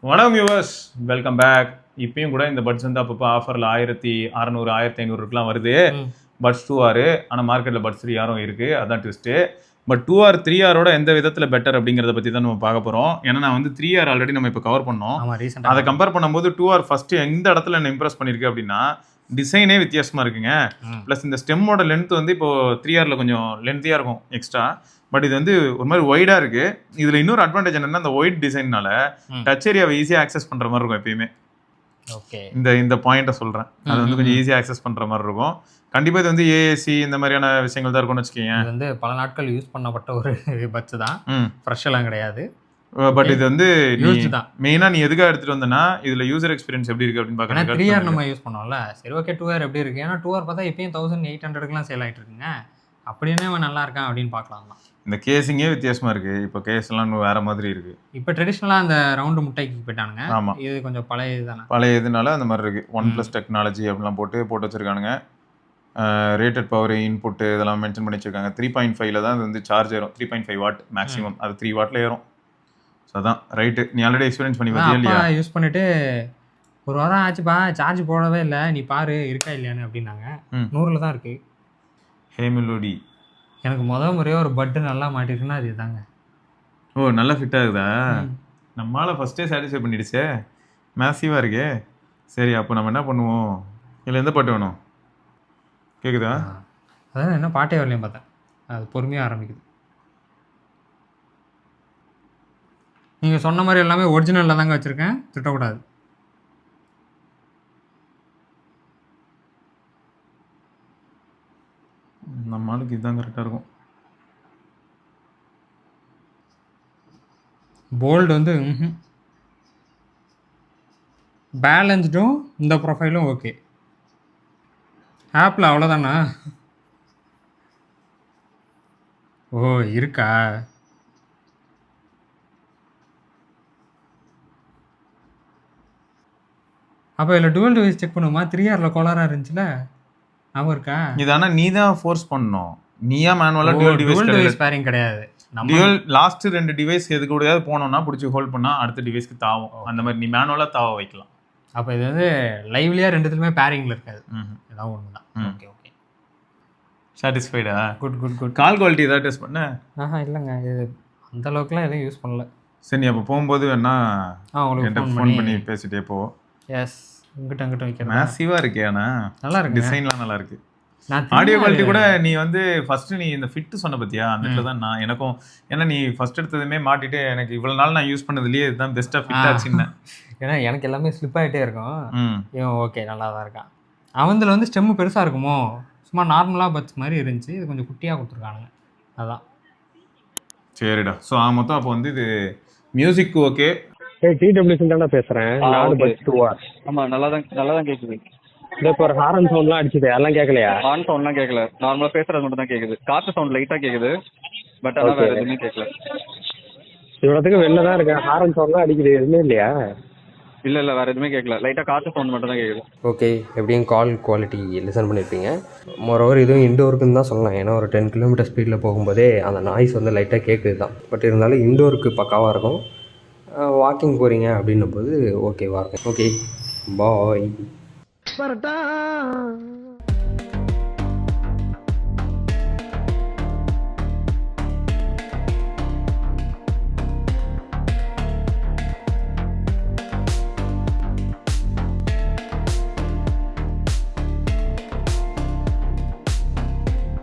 வணக்கம் viewers, welcome back. இப்பயும் கூட இந்த பட்ஸ் வந்து அப்பப்போ ஆஃபரில் 1600 1500 வருது. பட்ஸ் 2R, ஆனால் மார்க்கெட்டில் பட்ஸ் 3R இருக்குது. அதான் ட்விஸ்ட்டு. பட் 2R 3Rோட எந்த விதத்தில் பெட்டர் அப்படிங்கிறத பற்றி தான் நம்ம பார்க்க போகிறோம். ஏன்னா நான் வந்து 3R ஆல்ரெடி நம்ம இப்போ கவர் பண்ணோம். அதை கம்பேர் பண்ணும்போது 2R ஃபஸ்ட்டு எந்த இடத்துல என்ன இம்ப்ரெஸ் பண்ணியிருக்கு அப்படின்னா, டிசைனே வித்தியாசமாக இருக்குங்க. ப்ளஸ் இந்த ஸ்டெம்மோட லென்த் வந்து இப்போது 3Rல கொஞ்சம் லென்த்தியாக இருக்கும் எக்ஸ்ட்ரா. பட் இது வந்து ஒரு மாதிரி ஒய்டாக இருக்குது. இதில் இன்னொரு அட்வான்டேஜ் என்னென்னா, அந்த ஒயிட் டிசைன்னால டச் ஏரியாவை ஈஸியாக ஆக்சஸ் பண்ணுற மாதிரி இருக்கும் எப்பயுமே. ஓகே, இந்த பாயிண்ட்டை சொல்கிறேன். அது வந்து கொஞ்சம் ஈஸியாக ஆக்சஸ் பண்ணுற மாதிரி இருக்கும். கண்டிப்பாக இது வந்து ஏஏசி இந்த மாதிரியான விஷயங்கள் தான் இருக்கும்னு வச்சுக்கோங்க. இது வந்து பல நாட்கள் யூஸ் பண்ணப்பட்ட ஒரு பட்ஸ் தான், ஃப்ரெஷ்ஷெல்லாம் கிடையாது. பட் இது வந்து மெயினாக நீ எதுக்காக எடுத்துகிட்டு வந்தேன்னா, இதில் யூசர் எக்ஸ்பீரியன்ஸ் எப்படி இருக்குது அப்படின்னு பார்க்கலாம். 3R நம்ம யூஸ் பண்ணோம்ல, சரி ஓகே 2R எப்படி இருக்குது? ஏன்னா 2R பார்த்தா எப்பயும் 1800க்குலாம் சேல் ஆகிட்டு இருக்குங்க. அப்படின்னே அவன் நல்லா இருக்கான் அப்படின்னு பார்க்கலாம். இந்த கேஸிங்கே வித்தியாசமாக இருக்குது. இப்போ கேஸ்லாம் வேறு மாதிரி இருக்குது. இப்போ ட்ரெடிஷ்னலாக அந்த ரவுண்டு முட்டைக்கு போயிட்டானுங்க. ஆமாம், இது கொஞ்சம் பழைய இதுதானே, பழைய இதுனால அந்த மாதிரி இருக்குது. OnePlus டெக்னாலஜி அப்படிலாம் போட்டு வச்சுருக்கானுங்க. ரேட்டட் பவர் இன்புட்டு இதெல்லாம் மென்ஷன் பண்ணி வச்சுருக்காங்க. 3.5 தான் இது வந்து சார்ஜ் ஏறும். 3.5 வாட் மேக்ஸிமம். அது 3 வாட்டில் ஏறும். ஸோ அதான் ரைட்டு. நீ ஆல்ரெடி எக்ஸ்பீரியன்ஸ் பண்ணி பார்த்தியா இல்லையா? யூஸ் பண்ணிவிட்டு ஒரு வாரம் ஆச்சுப்பா, சார்ஜ் போடவே இல்லை, நீ பாரு இருக்கா இல்லையான்னு அப்படின்னாங்க. 100ல் தான் இருக்குது. ஹே மெலோடி, எனக்கு முறையாக ஒரு பட்டு நல்லா மாட்டிருக்குன்னா அது தாங்க. ஓ, நல்லா ஃபிட் ஆகுதா? நம்மளால ஃபஸ்ட்டே சாட்டிஸ்ஃபை பண்ணிடுச்சே, மேசிவாக இருக்கே. சரி, அப்போ நம்ம என்ன பண்ணுவோம்? இல்லை எந்த பாட்டு வேணும்? கேட்குதா? அதான் என்ன பாட்டே வரலையும் பார்த்தேன். அது பொறுமையாக ஆரம்பிக்குது. நீங்கள் சொன்ன மாதிரி எல்லாமே ஒரிஜினலில் தாங்க வச்சுருக்கேன், திட்டக்கூடாது. நம்ம ஆளுக்கு இதுதான் கரெக்டாக இருக்கும். போல்டு வந்து பேலன்ஸ்டும் இந்த ப்ரொஃபைலும் ஓகே. ஆப்பில் அவ்வளோதானா? ஓ, இருக்கா? அப்போ இதில் டுவல் டிவைஸ் செக் பண்ணுமா? 3Rல கோளாராக இருந்துச்சுல, அவன் இருக்கா? இது ஆனால் நீ தான் ஃபோர்ஸ் பண்ணணும். நீயா மேனுவலாக டுவல் டிவைஸ் பேரிங் கிடையாது. டியூவல் லாஸ்ட் 2 டிவைஸ் எது கூடயாவது போனோம்னா பிடிச்சி ஹோல்ட் பண்ணால் அடுத்த டிவைஸ்க்கு தாவும். அந்த மாதிரி நீ மேனுவலாக தாவ வைக்கலாம். அப்போ இது வந்து லைவ்லியாக ரெண்டுத்துலையுமே பேரிங்கில் இருக்காது. ஏதாவது ஒன்று தான். ஓகே ஓகே, சாட்டிஸ்ஃபைடா? Good good good. Call quality ஏதாவது டெஸ்ட் பண்ண? இல்லைங்க, இது அந்த அளவுக்குலாம் எதுவும் யூஸ் பண்ணல. சரி, நீ அப்போ போகும்போது வேணா உங்களுக்கு ஃபோன் பண்ணி பேசிட்டே போ. எஸ், அங்கிட்ட வைக்கிறேன். மேசிவாக இருக்கே, ஆனால் நல்லா இருக்கு. டிசைன்லாம் நல்லா இருக்கு. ஆடியோ குவாலிட்டி கூட நீ வந்து ஃபர்ஸ்ட் நீ இந்த ஃபிட் சொன்ன பத்தியா, அந்த இடத்துல தான் நான் எனக்கும், ஏன்னா நீ ஃபர்ஸ்ட் எடுத்ததுமே மாட்டிட்டு எனக்கு இவ்வளவு நாள் நான் யூஸ் பண்ணதுலயே இதுதான் பெஸ்ட்டாக ஃபிட் ஆச்சுன்னு. ஏன்னா எனக்கு எல்லாமே ஸ்லிப் ஆகிட்டே இருக்கும். இவன் ஓகே நல்லா தான் இருக்கான். அவந்தில் வந்து ஸ்டெம்மு பெருசாக இருக்குமோ, சும்மா நார்மலாக பட்ஸ் மாதிரி இருந்துச்சு. இது கொஞ்சம் குட்டியாக கொடுத்துருக்கானுங்க, அதான். சரிடா. ஸோ மொத்தம் அப்போ வந்து இது மியூசிக் ஓகே. டிடபிள்யூசி தானே பேசுகிறேன். 4 பட்ஸ் 2R. ஆமாம், நல்லா தான் கேட்குது. இந்த இப்போ ஒரு ஹாரன் சவுண்ட்லாம் அடிச்சுது, அதெல்லாம் கேட்கலையா? ஹார்ன் சவுண்ட்லாம் கேட்கல, நார்மலாக பேசுறது மட்டும் தான் கேட்குது. காற்று சவுண்ட் லைட்டாக கேட்குது, பட் ஆனால் வேறு எதுவுமே கேட்கல. இவ்வளோத்துக்கு வெளில தான் இருக்கேன், ஹாரன் சவுண்ட்லாம் அடிக்குது, எதுவுமே இல்லையா? இல்லை வேறு எதுவுமே கேட்கல, லைட்டாக காற்று சவுண்ட் மட்டும் தான் கேட்குது. ஓகே, எப்படியும் கால் குவாலிட்டி லிசன் பண்ணியிருப்பீங்க. மோரோவர் இதுவும் இண்டோருக்குன்னு தான் சொல்லலாம். ஏன்னா ஒரு 10 கிலோமீட்டர் ஸ்பீடில் போகும்போதே அந்த நாய்ஸ் வந்து லைட்டாக கேட்குது தான். பட் இருந்தாலும் இண்டோருக்கு பக்காவாக இருக்கும். வாக்கிங் போகிறீங்க அப்படின்னும் போது ஓகேவாக இருக்கும். ஓகே, பாய்.